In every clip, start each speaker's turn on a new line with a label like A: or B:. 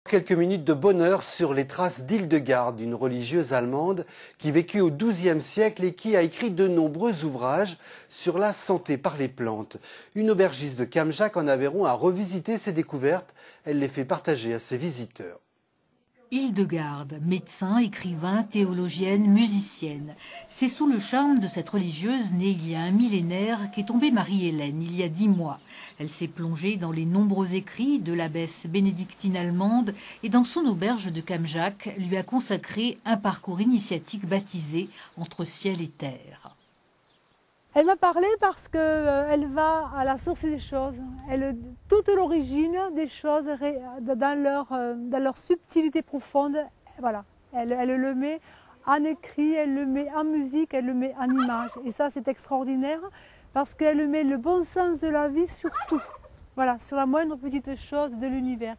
A: Quelques minutes de bonheur sur les traces d'Hildegarde, une religieuse allemande qui vécut au XIIe siècle et qui a écrit de nombreux ouvrages sur la santé par les plantes. Une aubergiste de Camjac en Aveyron a revisité ses découvertes. Elle les fait partager à ses visiteurs.
B: Hildegarde, médecin, écrivain, théologienne, musicienne. C'est sous le charme de cette religieuse née il y a un millénaire qu'est tombée Marie-Hélène il y a 10 mois. Elle s'est plongée dans les nombreux écrits de l'abbesse bénédictine allemande et dans son auberge de Camjac lui a consacré un parcours initiatique baptisé Entre ciel et terre.
C: Elle m'a parlé parce qu'elle va à la source des choses. Toute l'origine des choses dans leur subtilité profonde, voilà. Elle le met en écrit, elle le met en musique, elle le met en image. Et ça, c'est extraordinaire parce qu'elle met le bon sens de la vie sur tout. Voilà, sur la moindre petite chose de l'univers.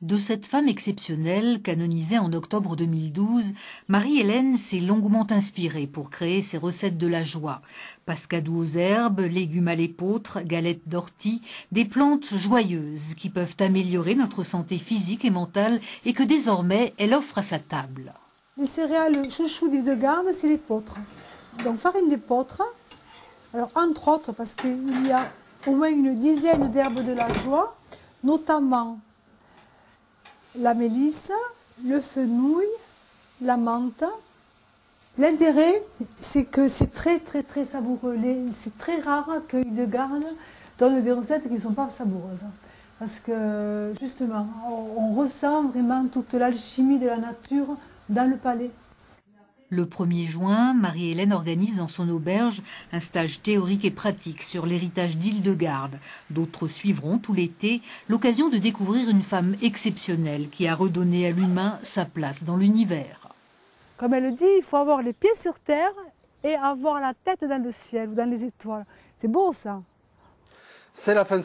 B: De cette femme exceptionnelle, canonisée en octobre 2012, Marie-Hélène s'est longuement inspirée pour créer ses recettes de la joie. Pascadou aux herbes, légumes à l'épeautre, galettes d'ortie, des plantes joyeuses qui peuvent améliorer notre santé physique et mentale et que désormais elle offre à sa table.
C: Les céréales chouchou d'Hildegarde, c'est l'épeautre. Donc farine d'épeautre, alors entre autres parce qu'il y a au moins une dizaine d'herbes de la joie, notamment la mélisse, le fenouil, la menthe. L'intérêt, c'est que c'est très savoureux. C'est très rare que Hildegarde donne des recettes qui ne sont pas savoureuses. Parce que justement, on ressent vraiment toute l'alchimie de la nature dans le palais.
B: Le 1er juin, Marie-Hélène organise dans son auberge un stage théorique et pratique sur l'héritage d'Hildegarde. D'autres suivront tout l'été, l'occasion de découvrir une femme exceptionnelle qui a redonné à l'humain sa place dans l'univers.
C: Comme elle le dit, il faut avoir les pieds sur terre et avoir la tête dans le ciel ou dans les étoiles. C'est beau ça.
A: C'est la fin de